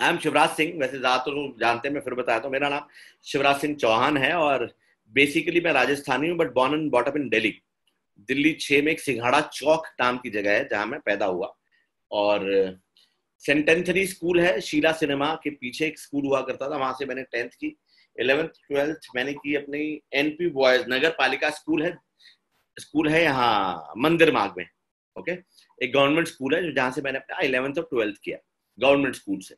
I am Shivraj Singh. वैसे ज्यादातर लोग जानते हैं, मैं फिर बताता हूँ। मेरा नाम शिवराज सिंह चौहान है और बेसिकली मैं राजस्थानी हूँ, but born and bought up in Delhi. Delhi 6 में एक सिंघाड़ा चौक नाम की जगह है जहां मैं पैदा हुआ। और सेंटेंथरी स्कूल है, शीला सिनेमा के पीछे एक स्कूल हुआ करता था, वहां से मैंने 10th की। 11th 12th मैंने की अपनी एनपी बॉयज नगर पालिका स्कूल है यहाँ मंदिर मार्ग में। ओके। एक गवर्नमेंट स्कूल है जहां से मैंने अपना 11th और 12th किया, गवर्नमेंट स्कूल से।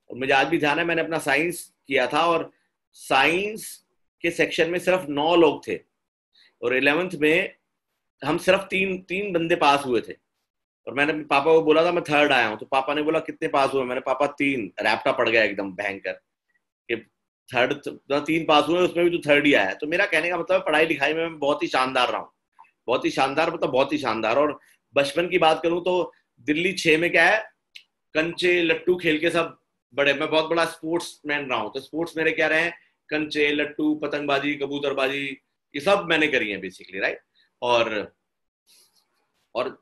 और मुझे आज भी ध्यान है, मैंने अपना साइंस किया था और साइंस के सेक्शन में सिर्फ 9 लोग थे और 11th में हम सिर्फ तीन तीन बंदे पास हुए थे। और मैंने पापा को बोला था मैं थर्ड आया हूँ, तो पापा ने बोला कितने पास हुए? मैंने पापा 3। रैप्टा पड़ गया एकदम भयंकर कि थर्ड तो 3 पास हुए, उसमें भी तो थर्ड ही आया। तो मेरा कहने का मतलब पढ़ाई लिखाई में मैं बहुत ही शानदार रहा हूँ, बहुत ही शानदार, मतलब बहुत ही शानदार। और बचपन की बात करूं तो दिल्ली 6 में क्या है, कंचे लट्टू खेल के सब बड़े। मैं बहुत बड़ा स्पोर्ट्स मैन रहा हूँ, तो स्पोर्ट्स मेरे क्या रहे हैं, कंचे लट्टू पतंगबाजी कबूतरबाजी, ये सब मैंने करी है बेसिकली, राइट। और और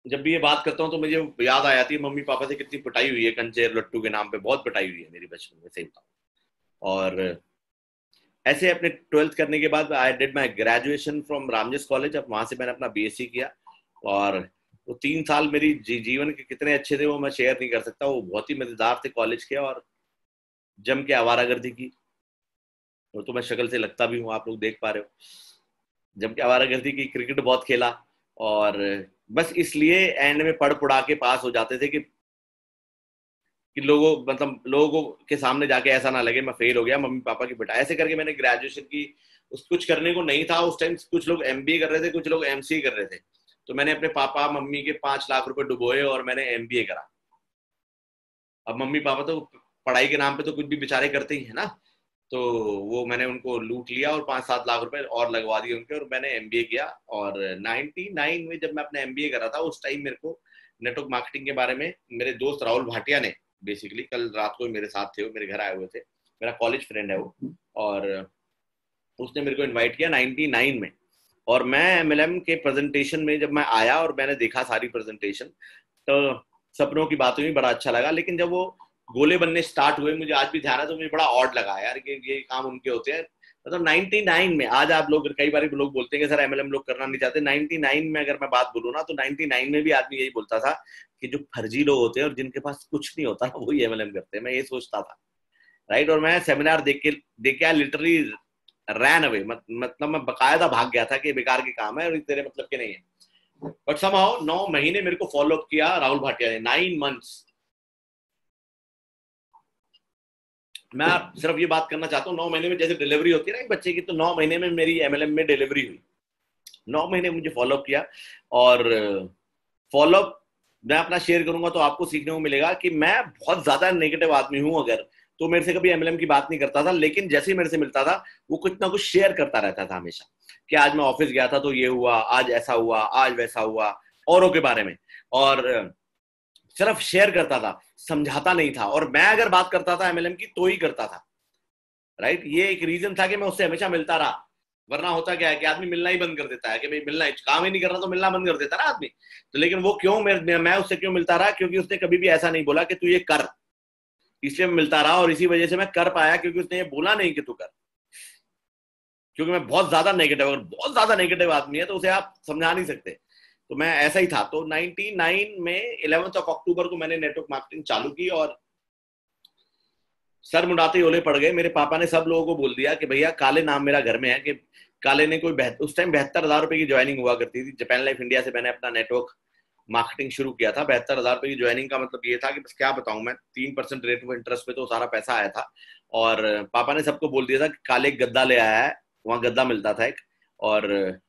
जब भी ये बात करता हूँ तो मुझे याद आ जाती है मम्मी पापा से कितनी पिटाई हुई है कंचे लट्टू के नाम पे, बहुत पिटाई हुई है मेरी बचपन में, सही बताऊं। और ऐसे अपने 12th करने के बाद I did my graduation from Ramjas college. अब वहां से मैंने अपना बीएससी किया। और वो 3 साल मेरी जीवन के कितने अच्छे थे वो मैं शेयर नहीं कर सकता, वो बहुत ही मजेदार थे कॉलेज के। और जम के आवारागर्दी की, वो तो मैं शक्ल से लगता भी हूँ, आप लोग देख पा रहे हो। जम के आवारागर्दी की, क्रिकेट बहुत खेला। और बस इसलिए एंड में पढ़ पुढ़ा के पास हो जाते थे कि लोगों के सामने जाके ऐसा ना लगे मैं फेल हो गया मम्मी पापा की बेटा। ऐसे करके मैंने ग्रेजुएशन की। उस कुछ करने को नहीं था उस टाइम, कुछ लोग एमबीए कर रहे थे, कुछ लोग एमसीए कर रहे थे। तो मैंने अपने पापा मम्मी के 5 लाख रुपए डुबोए और मैंने एमबीए करा। अब मम्मी पापा तो पढ़ाई के नाम पे तो कुछ भी बेचारे करते ही है ना। तो वो मैंने उनको लूट लिया और 5-7 लाख रुपए और लगवा दिए उनके, और मैंने एमबीए किया। और 99 में जब मैं अपना एमबीए कर रहा था, उस टाइम मेरे को नेटवर्क मार्केटिंग के बारे में मेरे दोस्त राहुल भाटिया ने, बेसिकली कल रात को मेरे साथ थे, वो मेरे घर आए हुए थे, मेरा कॉलेज फ्रेंड है वो। और उसने मेरे को इनवाइट किया 99 में। और मैं एमएलएम के प्रेजेंटेशन में जब मैं आया और मैंने देखा सारी प्रेजेंटेशन, तो सपनों की बातों में बड़ा अच्छा लगा। लेकिन जब वो गोले बनने स्टार्ट हुए, मुझे आज भी ध्यान है, तो मुझे बड़ा ऑड लगा यार कि ये काम उनके होते हैं। मतलब 99 में, आज आप लोग कई बार लोग बोलते हैं कि सर एमएलएम लोग करना नहीं चाहते। 99 में अगर मैं बात बोलूँ ना, तो 99 में भी आदमी यही बोलता था कि जो फर्जी लोग होते हैं और जिनके पास कुछ नहीं होता वही एमएलएम करते हैं, मैं ये सोचता था, राइट। और मैं सेमिनार देख के लिटरली रैन अवे, मतलब मैं बकायदा भाग गया था कि बेकार के काम है और तेरे मतलब के नहीं है। बट समहाउ 9 महीने मेरे को फॉलो अप किया राहुल भाटिया ने, 9 मंथ्स। मैं सिर्फ ये बात करना चाहता हूँ, 9 महीने में जैसे डिलीवरी होती है ना एक बच्चे की, तो 9 महीने में मेरी एमएलएम में डिलीवरी हुई। 9 महीने मुझे फॉलोअप किया। और फॉलोअप मैं अपना शेयर करूंगा तो आपको सीखने को मिलेगा कि मैं बहुत ज्यादा नेगेटिव आदमी हूं अगर, तो मेरे से कभी एमएलएम की बात नहीं करता था। लेकिन जैसे ही मेरे से मिलता था, वो कुछ ना कुछ शेयर करता रहता था हमेशा, कि आज मैं ऑफिस गया था तो ये हुआ, आज ऐसा हुआ, आज वैसा हुआ, औरों के बारे में। और सिर्फ शेयर करता था, समझाता नहीं था। और मैं अगर बात करता था एमएलएम की तो ही करता था, राइट। ये एक रीजन था कि मैं उससे हमेशा मिलता रहा। वरना होता क्या है कि आदमी मिलना ही बंद कर देता है, कि भाई मिलना काम ही नहीं कर रहा तो मिलना बंद कर देता ना आदमी। तो लेकिन वो क्यों, मैं उससे क्यों मिलता रहा? क्योंकि उसने कभी भी ऐसा नहीं बोला कि तू ये कर, इसलिए मैं मिलता रहा। और इसी वजह से मैं कर पाया, क्योंकि उसने ये बोला नहीं कि तू कर। क्योंकि मैं बहुत ज्यादा नेगेटिव, अगर बहुत ज्यादा नेगेटिव आदमी है तो उसे आप समझा नहीं सकते। तो मैं ऐसा ही था। तो 99 में 11 अक्टूबर को मैंने नेटवर्क मार्केटिंग चालू की। और सर मुंडाते ओले पड़ गए। मेरे पापा ने सब लोगों को बोल दिया कि भैया, काले नाम मेरा घर में है कि काले ने उस टाइम 72,000 रुपए की ज्वाइनिंग हुआ करती थी। जापान लाइफ इंडिया से मैंने अपना नेटवर्क मार्केटिंग शुरू किया था। 72,000 रुपए की ज्वाइनिंग का मतलब ये था कि बस क्या बताऊं मैं, 3% रेट ऑफ इंटरेस्ट पे तो सारा पैसा आया था। और पापा ने सबको बोल दिया था कि काले एक गद्दा ले आया है, वहां गद्दा मिलता था एक, और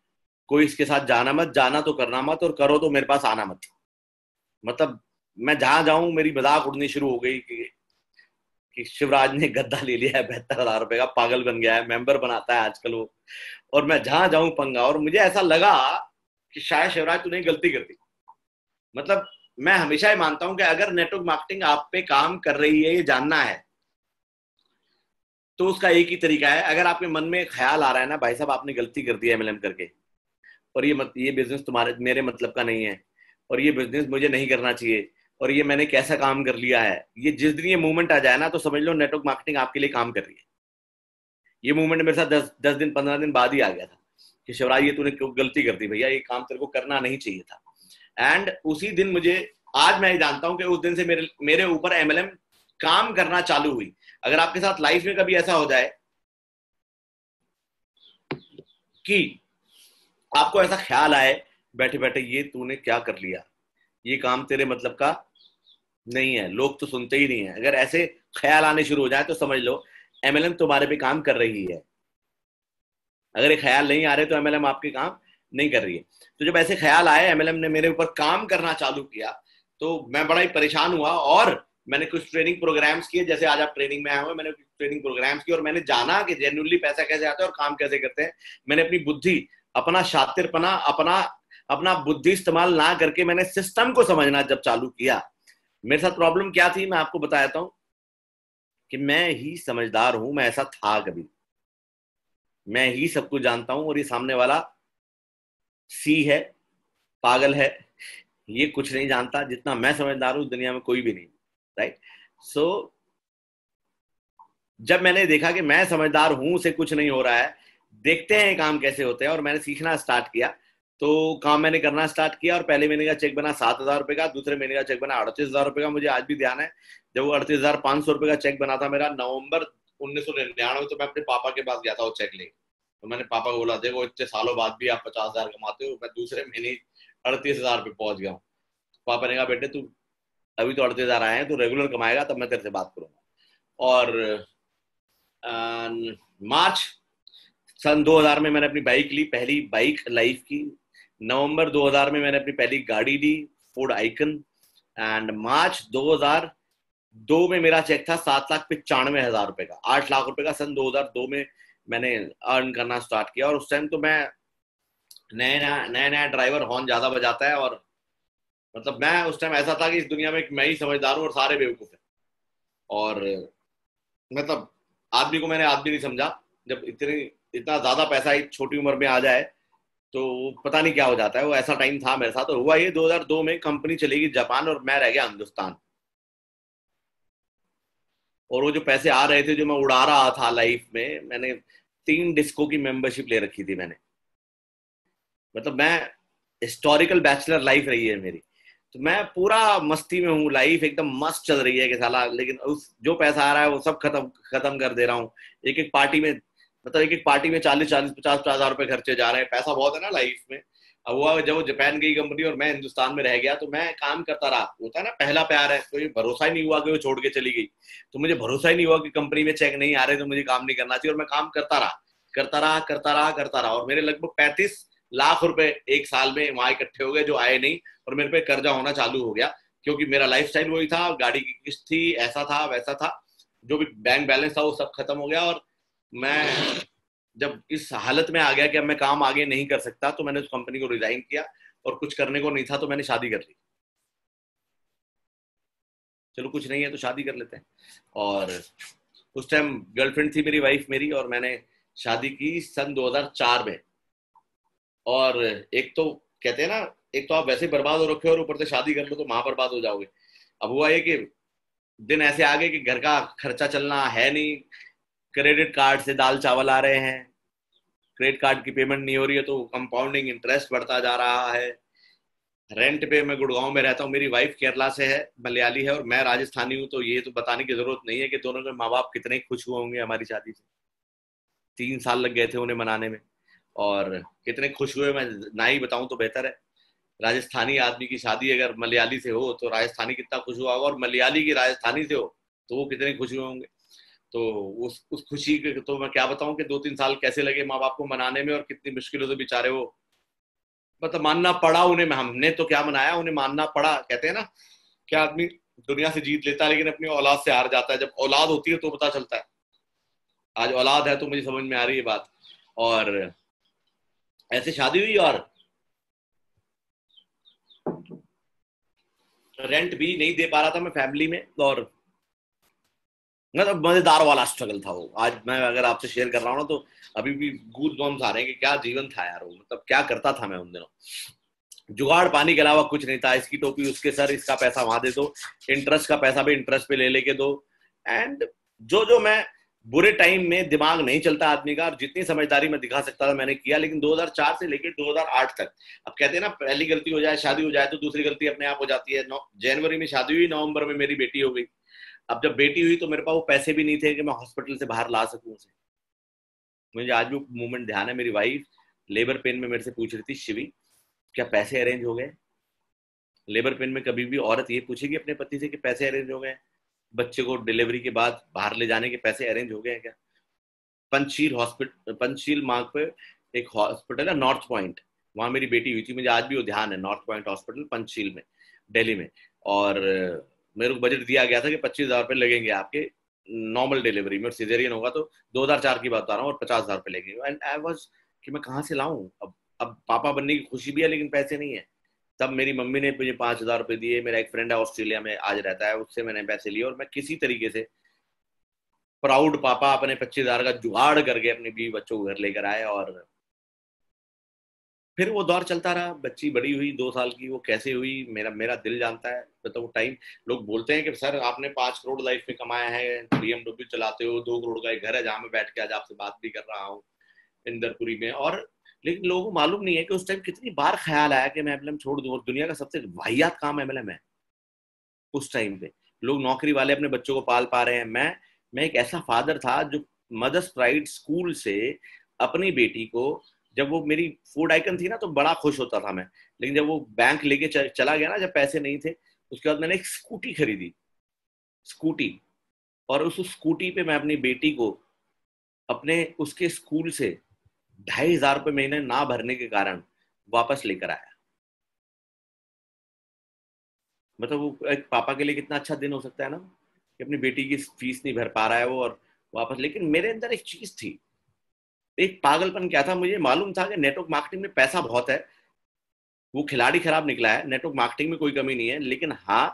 कोई इसके साथ जाना मत, जाना तो करना मत, और करो तो मेरे पास आना मत। मतलब मैं जहां जाऊं मेरी मजाक उड़नी शुरू हो गई कि शिवराज ने गद्दा ले लिया है 72,000 रुपए का, पागल बन गया है, मेंबर बनाता है आजकल वो। और मैं जहां जाऊं पंगा। और मुझे ऐसा लगा कि शायद शिवराज तूने गलती कर दी। मतलब मैं हमेशा ही मानता हूं कि अगर नेटवर्क मार्केटिंग आप पे काम कर रही है, ये जानना है, तो उसका एक ही तरीका है। अगर आपके मन में ख्याल आ रहा है ना, भाई साहब आपने गलती कर दी है एमएलएम करके, और ये बिजनेस तुम्हारे मेरे मतलब का नहीं है, और ये बिजनेस मुझे नहीं करना चाहिए, और ये मैंने कैसा काम कर लिया है। ये जिस दिन ये मूवमेंट आ जाए ना, तो समझ लो नेटवर्क मार्केटिंग आपके लिए काम कर रही है। ये मूवमेंट मेरे साथ 10 दिन 15 दिन बाद ही आ गया था कि शिवराज ये तूने क्यों गलती कर दी भैया, ये काम तेरे को करना नहीं चाहिए था। एंड उसी दिन मुझे, आज मैं जानता हूं कि उस दिन से मेरे मेरे ऊपर एमएलएम काम करना चालू हुई। अगर आपके साथ लाइफ में कभी ऐसा हो जाए कि आपको ऐसा ख्याल आए बैठे बैठे, ये तूने क्या कर लिया, ये काम तेरे मतलब का नहीं है, लोग तो सुनते ही नहीं है, अगर ऐसे ख्याल आने शुरू हो जाए तो समझ लो एमएलएम तुम्हारे पे काम कर रही है। अगर ये ख्याल नहीं आ रहे तो एमएलएम आपके काम नहीं कर रही है। तो जब ऐसे ख्याल आए, एमएलएम ने मेरे ऊपर काम करना चालू किया, तो मैं बड़ा ही परेशान हुआ और मैंने कुछ ट्रेनिंग प्रोग्राम्स किए। जैसे आज आप ट्रेनिंग में आए हुए, मैंने ट्रेनिंग प्रोग्राम्स किए और मैंने जाना कि जेन्युइनली पैसा कैसे आता है और काम कैसे करते हैं। मैंने अपनी बुद्धि, अपना शातिरपना, अपना अपना बुद्धि इस्तेमाल ना करके मैंने सिस्टम को समझना जब चालू किया। मेरे साथ प्रॉब्लम क्या थी मैं आपको बताता हूं कि मैं ही समझदार हूं, मैं ऐसा था कभी, मैं ही सब कुछ जानता हूं और ये सामने वाला सी है, पागल है, ये कुछ नहीं जानता। जितना मैं समझदार हूं दुनिया में कोई भी नहीं। राइट। सो जब मैंने देखा कि मैं समझदार हूं से कुछ नहीं हो रहा है, देखते हैं काम कैसे होते हैं, और मैंने सीखना स्टार्ट किया। तो काम मैंने करना स्टार्ट किया और पहले महीने का चेक बना 7,000 रुपए का, दूसरे महीने का चेक बना 38,000 रुपए का। मुझे आज भी ध्यान है जब वो 38,500 रुपए का चेक बना था मेरा नवंबर 1999, तो मैं अपने पापा के पास गया था वो चेक ले। तो मैंने पापा को बोला, देखो इतने सालों बाद भी आप 50,000 कमाते हो, मैं दूसरे महीने 38,000 पे पहुंच गया हूँ। पापा ने कहा, बेटे तू अभी तो 38,000 आए हैं, तो रेगुलर कमाएगा तब मैं तेरे से बात करूंगा। और मार्च सन 2000 में मैंने अपनी बाइक ली, पहली बाइक लाइफ की। नवंबर 2000 में मैंने अपनी पहली गाड़ी ली, फोर्ड आइकन। एंड मार्च 2002 में मेरा चेक था 7,95,000 रुपए का, 8 लाख रुपए का सन 2002 में मैंने अर्न करना स्टार्ट किया। और उस टाइम तो मैं नया नया ड्राइवर हॉर्न ज्यादा बजाता है, और मतलब मैं उस टाइम ऐसा था कि इस दुनिया में मैं ही समझदार हूँ और सारे बेवकूफ हैं। और मतलब आदमी को मैंने आदमी नहीं समझा। जब इतना ज्यादा पैसा एक छोटी उम्र में आ जाए तो पता नहीं क्या हो जाता है। वो ऐसा टाइम था मेरे साथ। और हुआ ये 2002 में कंपनी चलेगी जापान और मैं रह गया हिंदुस्तान। और वो जो पैसे आ रहे थे जो मैं उड़ा रहा था लाइफ में, मैंने 3 डिस्को की मेंबरशिप ले रखी थी मैंने। मतलब मैं, हिस्टोरिकल बैचलर लाइफ रही है मेरी, तो मैं पूरा मस्ती में हूँ, लाइफ एकदम मस्त चल रही है कि साला, लेकिन उस जो पैसा आ रहा है वो सब खत्म खत्म कर दे रहा हूँ। एक एक पार्टी में, मतलब एक एक पार्टी में 40-40 50-50 हजार रुपए खर्चे जा रहे हैं। पैसा बहुत है ना लाइफ में। अब हुआ जब वो जापान गई कंपनी और मैं हिंदुस्तान में रह गया, तो मैं काम करता रहा। होता है ना पहला प्यार है, तो ये भरोसा ही नहीं हुआ कि वो छोड़ के चली गई। तो मुझे भरोसा ही नहीं हुआ कि कंपनी में चेक नहीं आ रहे तो मुझे काम नहीं करना चाहिए। और मैं काम करता रहा करता रहा करता रहा करता रहा, और मेरे लगभग 35 लाख रुपए एक साल में वहां इकट्ठे हो गए जो आए नहीं। और मेरे पे कर्जा होना चालू हो गया, क्योंकि मेरा लाइफस्टाइल वही था, गाड़ी की किस्त थी, ऐसा था वैसा था, जो भी बैंक बैलेंस था वो सब खत्म हो गया। और मैं जब इस हालत में आ गया कि अब मैं काम आगे नहीं कर सकता, तो मैंने उस कंपनी को रिजाइन किया। और कुछ करने को नहीं था तो मैंने शादी कर ली। चलो कुछ नहीं है तो शादी कर लेते हैं। और उस टाइम गर्लफ्रेंड थी मेरी, वाइफ मेरी, और मैंने शादी की सन 2004 में। और एक तो कहते हैं ना, एक तो आप वैसे बर्बाद हो रखे हो और ऊपर से शादी कर लो तो वहां बर्बाद हो जाओगे। अब हुआ ये कि दिन ऐसे आ गए कि घर का खर्चा चलना है नहीं, क्रेडिट कार्ड से दाल चावल आ रहे हैं, क्रेडिट कार्ड की पेमेंट नहीं हो रही है तो कंपाउंडिंग इंटरेस्ट बढ़ता जा रहा है। रेंट पे मैं गुड़गांव में रहता हूँ, मेरी वाइफ केरला से है, मलयाली है, और मैं राजस्थानी हूँ। तो ये तो बताने की जरूरत नहीं है कि दोनों के माँ बाप कितने खुश हुए होंगे हमारी शादी से। 3 साल लग गए थे उन्हें मनाने में, और कितने खुश हुए मैं ना ही बताऊं तो बेहतर है। राजस्थानी आदमी की शादी अगर मलयाली से हो तो राजस्थानी कितना खुश हुआ होगा, और मलयाली की राजस्थानी से हो तो वो कितने खुश हुए होंगे। तो उस खुशी के तो मैं क्या बताऊं कि 2-3 साल कैसे लगे माँ बाप को मनाने में, और कितनी मुश्किलों से बेचारे वो, मतलब मानना पड़ा उन्हें। हमने तो क्या मनाया, उन्हें मानना पड़ा। कहते हैं ना क्या आदमी दुनिया से जीत लेता है लेकिन अपनी औलाद से हार जाता है। जब औलाद होती है तो पता चलता है। आज औलाद है तो मुझे समझ में आ रही है बात। और ऐसे शादी हुई, और रेंट भी नहीं दे पा रहा था मैं फैमिली में। और मतलब मजेदार वाला स्ट्रगल था वो। आज मैं अगर आपसे शेयर कर रहा हूँ ना तो अभी भी गूज बम्स आ रहे हैं कि क्या जीवन था यार वो, मतलब क्या करता था मैं उन दिनों। जुगाड़ पानी के अलावा कुछ नहीं था। इसकी टोपी उसके सर, इसका पैसा वहां दे दो, इंटरेस्ट का पैसा भी इंटरेस्ट पे ले लेके दो। एंड जो जो मैं बुरे टाइम में दिमाग नहीं चलता आदमी का, और जितनी समझदारी मैं दिखा सकता था मैंने किया। लेकिन 2004 से लेकर 2008 तक, अब कहते हैं ना पहली गलती हो जाए शादी हो जाए तो दूसरी गलती अपने आप हो जाती है। जनवरी में शादी हुई, नवंबर में मेरी बेटी हो गई। अब जब बेटी हुई तो मेरे पास वो पैसे भी नहीं थे कि मैं हॉस्पिटल से बाहर ला सकूं उसे। मुझे आज भी मोमेंट ध्यान है, मेरी वाइफ लेबर पेन में मेरे से पूछ रही थी, शिवी क्या पैसे अरेंज हो गए? लेबर पेन में कभी भी औरत ये पूछेगी अपने पति से कि पैसे अरेंज हो गए, बच्चे को डिलीवरी के बाद बाहर ले जाने के पैसे अरेंज हो गए हैं क्या? पंचशील हॉस्पिटल, पंचशील मार्ग पे एक हॉस्पिटल है नॉर्थ पॉइंट, वहां मेरी बेटी हुई थी। मुझे आज भी वो ध्यान है, नॉर्थ पॉइंट हॉस्पिटल पंचशील में, दिल्ली में। और मेरे को बजट दिया गया था कि 25,000 रुपये लगेंगे आपके नॉर्मल डिलीवरी में, और सिजेरियन होगा तो 2004 की बात बता रहा हूँ, और 50,000 रुपये लगेंगे। एंड आई वाज कि मैं कहाँ से लाऊं? अब पापा बनने की खुशी भी है लेकिन पैसे नहीं है। तब मेरी मम्मी ने मुझे 5,000 रुपये दिए। मेरा एक फ्रेंड है ऑस्ट्रेलिया में आज रहता है, उससे मैंने पैसे लिए, और मैं किसी तरीके से प्राउड पापा अपने 25,000 का जुगाड़ करके अपनी बीवी बच्चों को घर लेकर आए। और फिर वो दौर चलता रहा। बच्ची बड़ी हुई, 2 साल की, वो कैसे हुई मेरा मेरा दिल जानता है। मतलब वो टाइम, लोग बोलते हैं कि सर आपने 5 करोड़ लाइफ में कमाया है, BMW चलाते हो, 2 करोड़ का एक घर है जहां मैं बैठ के आज आपसे बात भी कर रहा हूँ इंदरपुरी में। और लेकिन लोगों को मालूम नहीं है कि उस टाइम कितनी बार ख्याल आया कि मैं एमएलएम छोड़ दूं, और दुनिया का सबसे वाहियात काम एमएलएम है। उस टाइम पे लोग नौकरी वाले अपने बच्चों को पाल पा रहे हैं, मैं एक ऐसा फादर था जो मदर्स प्राइड स्कूल से अपनी बेटी को, जब वो मेरी फूड आइकन थी ना तो बड़ा खुश होता था मैं। लेकिन जब वो बैंक लेके चला गया ना, जब पैसे नहीं थे, उसके बाद मैंने एक स्कूटी खरीदी, स्कूटी। और उस स्कूटी पे मैं अपनी बेटी को अपने उसके स्कूल से 2,500 रुपये महीने ना भरने के कारण वापस लेकर आया। मतलब वो एक पापा के लिए कितना अच्छा दिन हो सकता है ना, कि अपनी बेटी की फीस नहीं भर पा रहा है वो, और वापस। लेकिन मेरे अंदर एक चीज थी, एक पागलपन क्या था, मुझे मालूम था कि नेटवर्क मार्केटिंग में पैसा बहुत है। वो खिलाड़ी खराब निकला है, नेटवर्क मार्केटिंग में कोई कमी नहीं है, लेकिन हाँ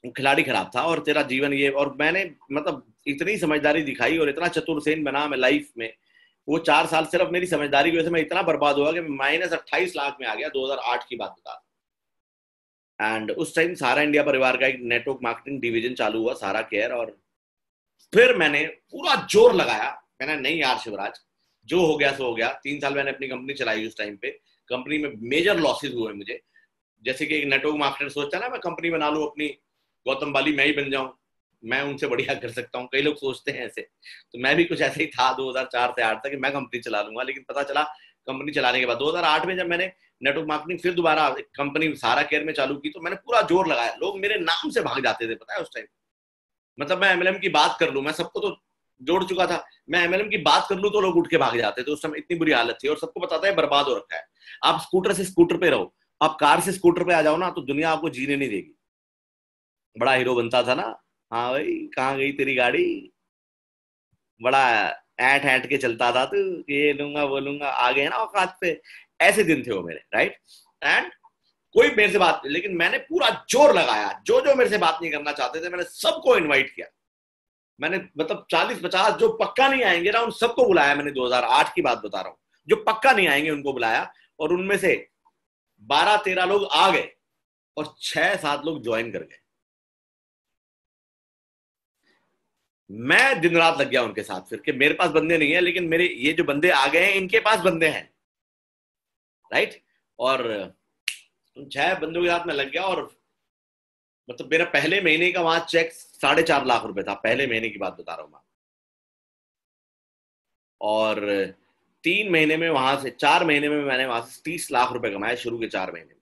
वो खिलाड़ी खराब था। और तेरा जीवन ये, और मैंने मतलब इतनी समझदारी दिखाई और इतना चतुरसेन बना मैं लाइफ में। वो 4 साल सिर्फ मेरी समझदारी की वजह से मैं इतना बर्बाद हुआ कि -28 लाख में आ गया। 2008 की बात बता। एंड उस टाइम सारा इंडिया परिवार का एक नेटवर्क मार्केटिंग डिवीजन चालू हुआ, सारा केयर। और फिर मैंने पूरा जोर लगाया। मैंने, नहीं यार शिवराज, जो हो गया सो हो गया। 3 साल मैंने अपनी कंपनी चलाई। उस टाइम पे कंपनी में मेजर लॉसेस हुए मुझे। जैसे कि एक नेटवर्क मार्केटर सोचता है ना मैं कंपनी बना लूं अपनी, गौतम बाली मैं ही बन जाऊं, मैं उनसे बढ़िया कर सकता हूं। कई लोग सोचते हैं ऐसे, तो मैं भी कुछ ऐसे ही था 2004 से 8 तक कि मैं कंपनी चला लूंगा। लेकिन पता चला कंपनी चलाने के बाद 2008 में जब मैंने नेटवर्क मार्केटिंग फिर दोबारा कंपनी सारा केयर में चालू की, तो मैंने पूरा जोर लगाया। लोग मेरे नाम से भाग जाते थे, पता है उस टाइम। मतलब मैं एमएलएम की बात कर लूं, मैं सबको तो जोड़ चुका था, मैं एमएलएम की बात कर लूं तो लोग उठ के भाग जाते थे। उस समय इतनी बुरी हालत थी, और सबको बताता है बर्बाद हो रखा है। आप स्कूटर से स्कूटर पे रहो, आप कार से स्कूटर पे आ जाओ ना तो दुनिया आपको जीने नहीं देगी। बड़ा हीरो बनता था ना, हाँ भाई कहाँ गई तेरी गाड़ी, बड़ा ऐट ऐट के चलता था तू, ये लूंगा वो लूंगा, आ गए ना औकात पे। ऐसे दिन थे वो मेरे, राइट। एंड कोई मेरे से बात, लेकिन मैंने पूरा जोर लगाया। जो जो मेरे से बात नहीं करना चाहते थे मैंने सबको इनवाइट किया। मैंने मतलब 40-50 जो पक्का नहीं आएंगे ना उन सबको बुलाया। मैंने 2008 की बात बता रहा हूँ, जो पक्का नहीं आएंगे उनको बुलाया। और उनमें से 12-13 लोग आ गए और 6-7 लोग ज्वाइन कर गए। मैं दिन रात लग गया उनके साथ फिर, कि मेरे पास बंदे नहीं है लेकिन मेरे ये जो बंदे आ गए हैं इनके पास बंदे हैं, राइट। और उन 6 बंदों के साथ मैं लग गया। और मतलब मेरा पहले महीने का वहां चेक 4.5 लाख रुपए था, पहले महीने की बात बता रहा हूं मैं। और 3 महीने में वहां से, 4 महीने में मैंने वहां से 30 लाख रुपए कमाए शुरू के 4 महीने में।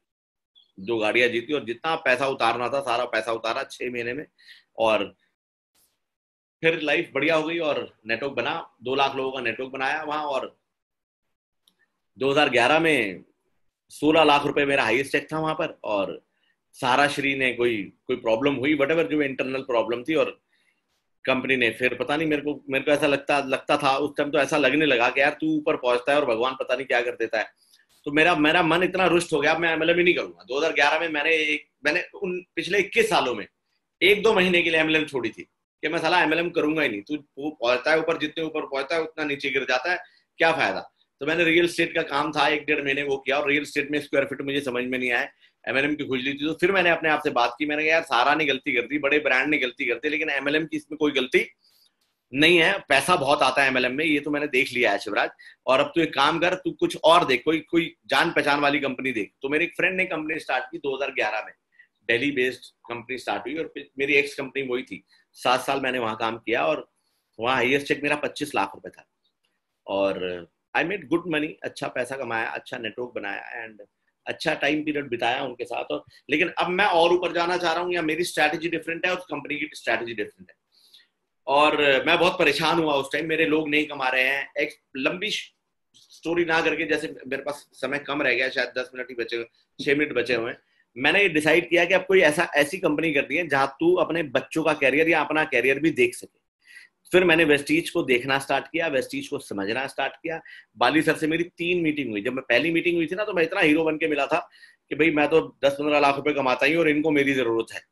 2 गाड़ियां जीती, और जितना पैसा उतारना था सारा पैसा उतारा 6 महीने में। और फिर लाइफ बढ़िया हो गई, और नेटवर्क बना, 2 लाख लोगों का नेटवर्क बनाया वहां। और 2011 में 16 लाख रुपए मेरा हाईएस्ट चेक था वहां पर। और सारा श्री ने कोई प्रॉब्लम हुई, वट एवर जो इंटरनल प्रॉब्लम थी, और कंपनी ने फिर पता नहीं, मेरे को ऐसा लगता लगता था उस टाइम, तो ऐसा लगने लगा कि यार तू ऊपर पहुंचता है और भगवान पता नहीं क्या कर देता है। तो मेरा मेरा मन इतना रुष्ट हो गया, मैं एमएलएम ही नहीं करूंगा। 2011 में मैंने उन पिछले 21 सालों में 1-2 महीने के लिए एमएलएम छोड़ी थी, कि मैं साला एमएलएम करूंगा ही नहीं। तू वो पहुंचता है ऊपर, जितने ऊपर पहुंचता है उतना नीचे गिर जाता है, क्या फायदा। तो मैंने रियल स्टेट का काम था, 1-1.5 महीने वो किया, और रियल स्टेट में स्क्वायर फीट मुझे समझ में नहीं आया, एमएलएम की खुजली थी। तो फिर मैंने अपने आप से बात की, मैंने कहा यार सारा ने गलती कर दी, बड़े ब्रांड ने गलती कर दी, लेकिन एमएलएम की इसमें कोई गलती नहीं है, पैसा बहुत आता है एमएलएम में, ये तो मैंने देख लिया है शिवराज। और अब तू एक काम कर, तू कुछ और देख, कोई कोई जान पहचान वाली कंपनी देख। तो मेरे एक फ्रेंड ने कंपनी स्टार्ट की 2011 में, दिल्ली बेस्ड कंपनी स्टार्ट हुई, और मेरी एक्स कंपनी वही थी। 7 साल मैंने वहां काम किया, और वहां हाईएस्ट चेक मेरा 25 लाख रुपए था, और आई मेड गुड मनी, अच्छा पैसा कमाया, अच्छा नेटवर्क बनाया, एंड अच्छा टाइम पीरियड बिताया उनके साथ। और लेकिन अब मैं और ऊपर जाना चाह रहा हूँ, या मेरी स्ट्रैटेजी डिफरेंट है और कंपनी की स्ट्रैटेजी डिफरेंट है, और मैं बहुत परेशान हुआ उस टाइम, मेरे लोग नहीं कमा रहे हैं। एक लंबी स्टोरी ना करके, जैसे मेरे पास समय कम रह गया, शायद 10 मिनट ही बचे, 6 मिनट बचे हुए हैं, मैंने ये डिसाइड किया कि अब कोई ऐसी कंपनी करनी है जहां तू अपने बच्चों का कैरियर या अपना कैरियर भी देख सके। फिर मैंने वेस्टीज को देखना स्टार्ट किया, वेस्टीज को समझना स्टार्ट किया। बाली सर से मेरी 3 मीटिंग हुई। जब मैं पहली मीटिंग हुई थी ना, तो मैं इतना हीरो बन के मिला था कि भाई मैं तो 10-15 लाख रुपए कमाता ही, और इनको मेरी जरूरत है।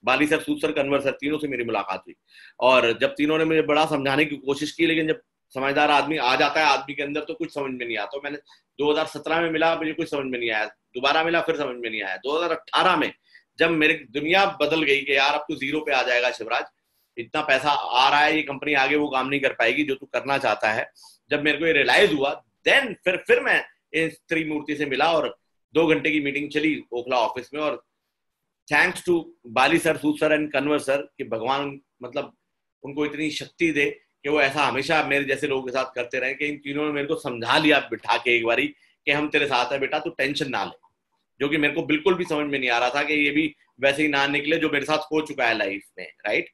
बाली sir, Sood sir, Kanwar sir, तीनों से मेरी मुलाकात हुई, और जब तीनों ने मुझे बड़ा समझाने की कोशिश की, लेकिन जब समझदार आदमी आ जाता है आदमी के अंदर, तो कुछ समझ में नहीं आता। तो मैंने 2017 में मिला, मुझे कुछ समझ में नहीं आया, दोबारा मिला, फिर समझ में नहीं आया। 2018 में जब मेरी दुनिया बदल गई कि यार अब तू जीरो पे आ जाएगा शिवराज, इतना पैसा आ रहा है, ये कंपनी आगे वो काम नहीं कर पाएगी जो तू करना चाहता है, जब मेरे को ये रियलाइज हुआ, देन फिर मैं इस त्रिमूर्ति से मिला, और 2 घंटे की मीटिंग चली ओखला ऑफिस में। और thanks to Bali sir, Sood sir and Kanwar sir, कि भगवान मतलब उनको इतनी शक्ति दे कि वो ऐसा हमेशा मेरे जैसे लोगों के साथ करते रहे, कि इन तीनों ने मेरे को समझा लिया बिठा के एक बारी कि हम तेरे साथ है बेटा, तू टेंशन ना ले। जो कि मेरे को बिल्कुल भी समझ में नहीं आ रहा था कि ये भी वैसे ही ना निकले जो मेरे साथ हो चुका है लाइफ में, राइट।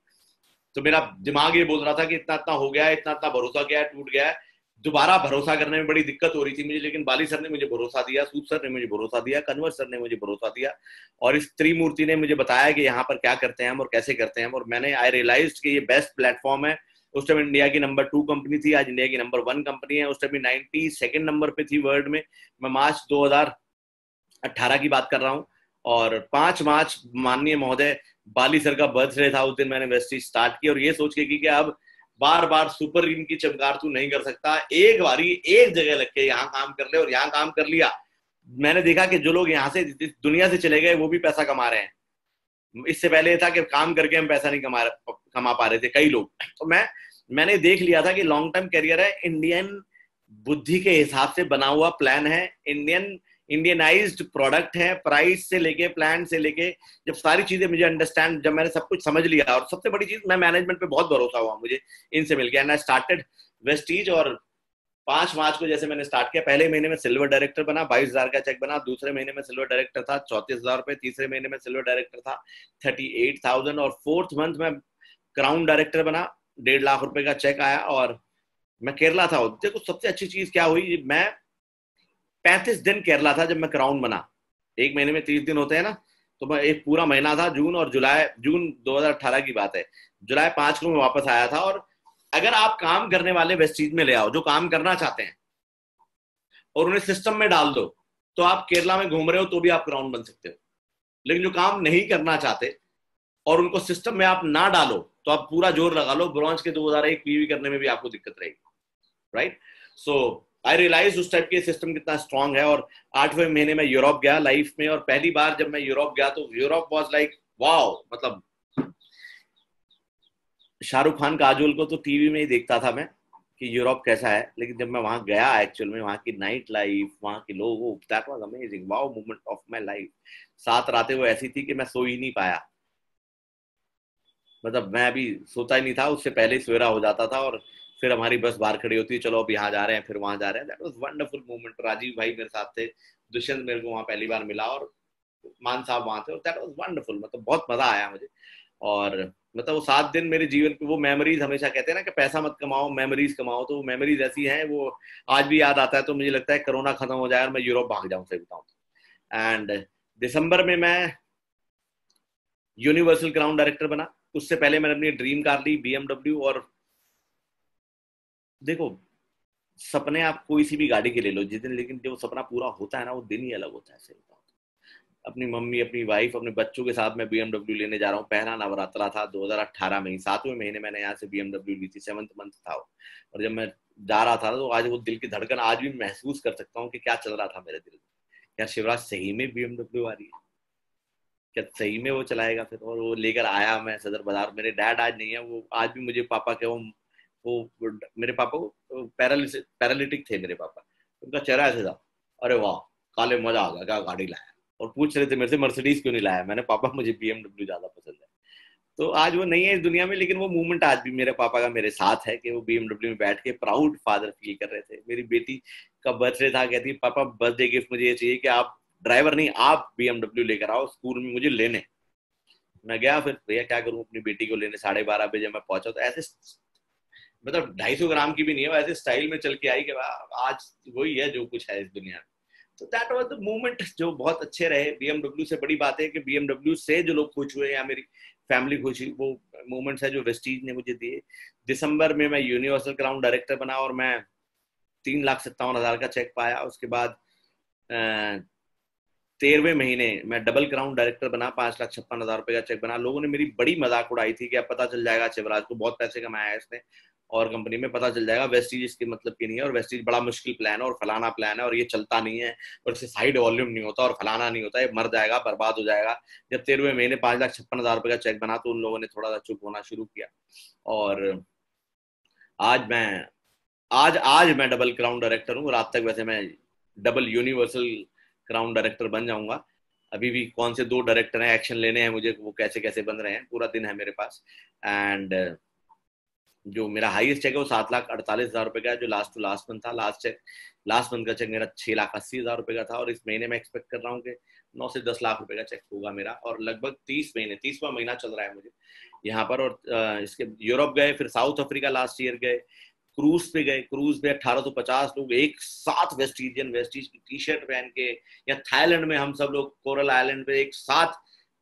तो मेरा दिमाग ये बोल रहा था कि इतना इतना हो गया है, इतना इतना भरोसा गया है, टूट गया है, दोबारा भरोसा करने में बड़ी दिक्कत हो रही थी मुझे। लेकिन बाली सर ने मुझे भरोसा दिया, सूद सर ने मुझे भरोसा दिया, कन्वर सर ने मुझे भरोसा दिया, और इस त्रिमूर्ति ने मुझे बताया कि यहाँ पर क्या करते हैं हम और कैसे करते हैं हम। और मैंने आई रियलाइज कि ये बेस्ट प्लेटफॉर्म है। उस टाइम इंडिया की नंबर 2 कंपनी थी, आज इंडिया की नंबर 1 कंपनी है। उस टाइम 92nd नंबर पे थी वर्ल्ड में। मैं मार्च 2018 की बात कर रहा हूँ, और 5 मार्च माननीय महोदय बाली सर का बर्थडे था, उस दिन मैंने वेस्टीज स्टार्ट की, और ये सोच के कि अब बार बार सुपर रीम की चमकार तू नहीं कर सकता, एक बारी एक जगह लग के यहाँ काम कर ले। और यहाँ काम कर लिया, मैंने देखा कि जो लोग यहाँ से दुनिया से चले गए वो भी पैसा कमा रहे हैं। इससे पहले था कि काम करके हम पैसा नहीं कमा पा रहे थे कई लोग। तो मैंने देख लिया था कि लॉन्ग टर्म करियर है, इंडियन बुद्धि के हिसाब से बना हुआ प्लान है, इंडियनाइज्ड प्रोडक्ट है, प्राइस से लेके प्लान से लेके, जब सारी चीजें मुझे अंडरस्टैंड, जब मैंने सब कुछ समझ लिया, और सबसे बड़ी चीज मैं मैनेजमेंट पे बहुत भरोसा हुआ मुझे इनसे मिल गया, एंड आई स्टार्टेड वेस्टीज। और 5 मार्च को जैसे मैंने स्टार्ट किया, पहले महीने में सिल्वर डायरेक्टर बना, 22,000 का चेक बना, दूसरे महीने में सिल्वर डायरेक्टर था 34,000 रुपए, तीसरे महीने में सिल्वर डायरेक्टर था 38,000, और 4th मंथ में क्राउन डायरेक्टर बना, 1.5 लाख रुपए का चेक आया। और मैं केरला था। देखो सबसे अच्छी चीज क्या हुई, मैं 35 दिन केरला था जब मैं क्राउन बना। एक महीने में 30 दिन होते हैं ना, तो मैं एक पूरा महीना था, जून और जुलाई, जून 2018 की बात है, जुलाई 5 को मैं वापस आया था। और अगर आप काम करने वाले वेस्टीज में ले आओ जो काम करना चाहते हैं, और उन्हें सिस्टम में डाल दो, तो आप केरला में घूम रहे हो तो भी आप क्राउन बन सकते हो। लेकिन जो काम नहीं करना चाहते और उनको सिस्टम में आप ना डालो, तो आप पूरा जोर लगा लो, ब्रॉन्ज के 2001 पीवी करने में भी आपको दिक्कत रहेगी, राइट। सो आई रियलाइज उस टाइप के सिस्टम कितना स्ट्रांग है। और 8वें महीने में यूरोप गया लाइफ में, और पहली बार जब मैं यूरोप गया तो यूरोप वाज लाइक वाओ। मतलब शाहरुख खान, काजोल को तो टीवी में ही देखता था मैं कि यूरोप कैसा है, लेकिन जब मैं वहां गया एक्चुअल में, वहां की नाइट लाइफ, वहां के लोग, that was amazing, wow moment of my life. 7 रातें वो ऐसी थी कि मैं सो ही नहीं पाया। मतलब मैं अभी सोता ही नहीं था, उससे पहले ही सवेरा हो जाता था, और फिर हमारी बस बाहर खड़ी होती है, चलो अब यहाँ जा रहे हैं, फिर वहां जा रहे हैं। That was wonderful moment. Rajiv भाई मेरे साथ थे, दुष्यंत मेरे को वहां पहली बार मिला, और मान साहब वहां थे, और दैट वाज वंडरफुल। मतलब बहुत मजा आया मुझे। और मतलब वो 7 दिन मेरे जीवन के, वो मेमोरीज, हमेशा कहते हैं ना कि पैसा मत कमाओ, मेमोरीज कमाओ, तो वो मेमोरीज ऐसी हैं, वो आज भी याद आता है तो मुझे लगता है कोरोना खत्म हो जाए और मैं यूरोप भाग जाऊं, सही बताऊं। एंड दिसंबर में मैं यूनिवर्सल क्राउन डायरेक्टर बना। उससे पहले मैंने अपनी ड्रीम कार ली, BMW। और देखो, सपने आप कोई सी भी गाड़ी के ले लो जिस दिन, लेकिन जब सपना पूरा होता है ना, वो दिन ही अलग होता है, सही बताऊं। अपनी मम्मी, अपनी वाइफ, अपने बच्चों के साथ मैं BMW लेने जा रहा हूँ। पहला नवरात्रा था 2018 में ही, 7वें महीने मैंने यहाँ से BMW ली थी, 7th मंथ था। और जब मैं जा रहा था, तो आज वो दिल की धड़कन आज भी महसूस कर सकता हूँ कि क्या चल रहा था मेरे दिल में। क्या शिवराज सही में BMW आ रही है? क्या सही में वो चलाएगा फिर? और वो लेकर आया मैं सदर बाजार। मेरे डैड आज नहीं है, वो आज भी मुझे पापा के वो मेरे पापा को पैरालिटिक थे मेरे पापा, उनका चेहरा ऐसे था, अरे वाह काले मजा आ गया, क्या गाड़ी लाया। और पूछ रहे थे मेरे से मर्सिडीज क्यों नहीं लाया, मैंने पापा मुझे BMW ज्यादा पसंद है। तो आज वो नहीं है इस दुनिया में, लेकिन वो मूवमेंट आज भी मेरे पापा का मेरे साथ है कि वो BMW में बैठ के प्राउड फादर फील कर रहे थे। मेरी बेटी का बर्थडे था, कहती पापा बर्थडे गिफ्ट मुझे ये चाहिए कि आप ड्राइवर नहीं, आप BMW लेकर आओ स्कूल में मुझे लेने। मैं गया, फिर भैया क्या करूं अपनी बेटी को लेने, 12:30 बजे मैं पहुंचा, तो ऐसे मतलब 250 ग्राम की भी नहीं है, ऐसे स्टाइल में चल के आई कि आज वही है जो कुछ है इस दुनिया में। तो दैट वाज द मूवमेंट जो बहुत अच्छे रहे। BMW से बड़ी बात है कि BMW से जो लोग खुश हुए या मेरी फैमिली खुश हुई, वो मोमेंट्स है जो वेस्टीज ने मुझे दिए। दिसंबर में मैं यूनिवर्सल क्राउन डायरेक्टर बना और मैं 3,57,000 का चेक पाया। उसके बाद 13वें महीने मैं डबल क्राउन डायरेक्टर बना, 5,56,000 रुपए का चेक बना। लोगों ने मेरी बड़ी मजाक उड़ाई थी कि अब पता चल जाएगा शिवराज को बहुत पैसे कमाया है इसने, और कंपनी में पता चल जाएगा वेस्टीज इसके मतलब की नहीं है, और वेस्टीज बड़ा मुश्किल प्लान है और फलाना प्लान है और ये चलता नहीं है और इससे साइड वॉल्यूम नहीं होता और फलाना नहीं होता, ये मर जाएगा, बर्बाद हो जाएगा। जब 13वें महीने 5,56,000 रुपए का चेक बना तो उन लोगों ने थोड़ा सा चुप होना शुरू किया। और आज मैं आज आज मैं डबल क्राउन डायरेक्टर हूँ। रात तक वैसे मैं डबल यूनिवर्सल क्राउन डायरेक्टर बन जाऊंगा। अभी भी कौन से 2 डायरेक्टर हैं एक्शन लेने हैं मुझे, वो कैसे कैसे बन रहे हैं, पूरा दिन है मेरे पास। एंड जो मेरा हाईएस्ट चेक है वो 7,48,000 रुपए का है, जो लास्ट टू लास्ट मंथ था। लास्ट मंथ का चेक मेरा 6,80,000 रुपए का था, और इस महीने में एक्सपेक्ट कर रहा हूँ कि 9 से 10 लाख रुपए का चेक होगा मेरा। और लगभग 30वां महीना चल रहा है मुझे यहाँ पर। और इसके यूरोप गए, फिर साउथ अफ्रीका लास्ट ईयर गए, क्रूज पे गए। क्रूज पे 1850 लोग एक साथ वेस्टीज की टी शर्ट पहन के, या थाईलैंड में हम सब लोग कोरल आइलैंड पे एक साथ,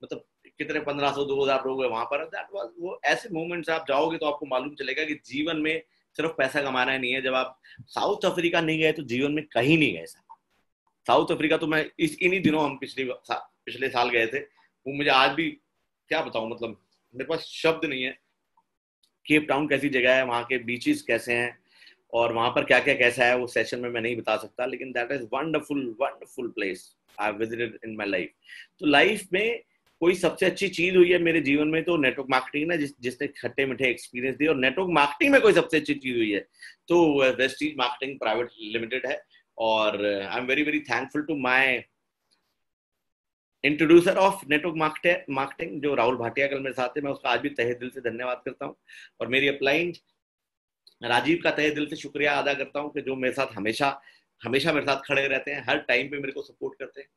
मतलब कितने 1,500-2,000 लोग हैं वहां पर। दैट वाज वो ऐसे मोमेंट्स। आप जाओगे तो आपको मालूम चलेगा कि जीवन में सिर्फ पैसा कमाना नहीं है। जब आप साउथ अफ्रीका नहीं गए तो जीवन में कहीं नहीं गए। साउथ अफ्रीका तो मैं इन्हीं दिनों हम पिछले साल गए थे। वो मुझे आज भी क्या बताऊं, मतलब मेरे पास शब्द नहीं है। केप टाउन कैसी जगह है, वहाँ के बीचेस कैसे हैं और वहां पर क्या क्या कैसा है, वो सेशन में मैं नहीं बता सकता, लेकिन that is wonderful wonderful place I visited in my life. तो लाइफ में कोई सबसे अच्छी चीज हुई है मेरे जीवन में तो नेटवर्क मार्केटिंग है, जिसने खट्टे मीठे एक्सपीरियंस दिए। और नेटवर्क मार्केटिंग में कोई सबसे अच्छी चीज हुई है तो वेस्टीज मार्केटिंग प्राइवेट लिमिटेड है। और I am very very thankful to my introducer of network marketing जो राहुल भाटिया कल मेरे साथ थे, मैं उसका आज भी तहे दिल से धन्यवाद करता हूँ। और मेरी अपलाइन राजीव का तहे दिल से शुक्रिया अदा करता हूँ कि जो मेरे साथ हमेशा हमेशा मेरे साथ खड़े रहते हैं, हर टाइम पे मेरे को सपोर्ट करते हैं।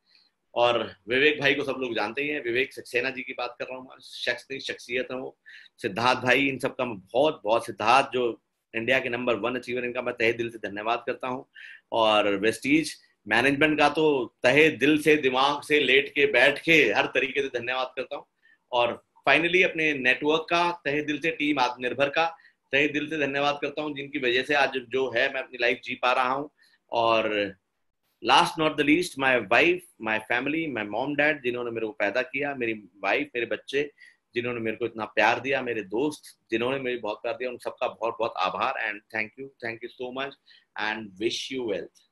और विवेक भाई को सब लोग जानते ही हैं, विवेक सक्सेना जी की बात कर रहा हूँ, शख्स नहीं शख्सियत है वो। सिद्धार्थ भाई, इन सब का बहुत बहुत, सिद्धार्थ जो इंडिया के नंबर 1 अचीवर, इनका मैं तहे दिल से धन्यवाद करता हूँ। और वेस्टीज मैनेजमेंट का तो तहे दिल से, दिमाग से, लेट के बैठ के हर तरीके से धन्यवाद करता हूँ। और फाइनली अपने नेटवर्क का तहे दिल से, टीम आत्मनिर्भर का तहे दिल से धन्यवाद करता हूँ, जिनकी वजह से आज जो है मैं अपनी लाइफ जी पा रहा हूँ। और last not the least, my wife, my family, my mom dad, जिन्होंने मेरे को पैदा किया, मेरी वाइफ, मेरे बच्चे, जिन्होंने मेरे को इतना प्यार दिया, मेरे दोस्त जिन्होंने मेरे बहुत प्यार दिया, उन सबका बहुत बहुत आभार। And thank you so much and wish you wealth.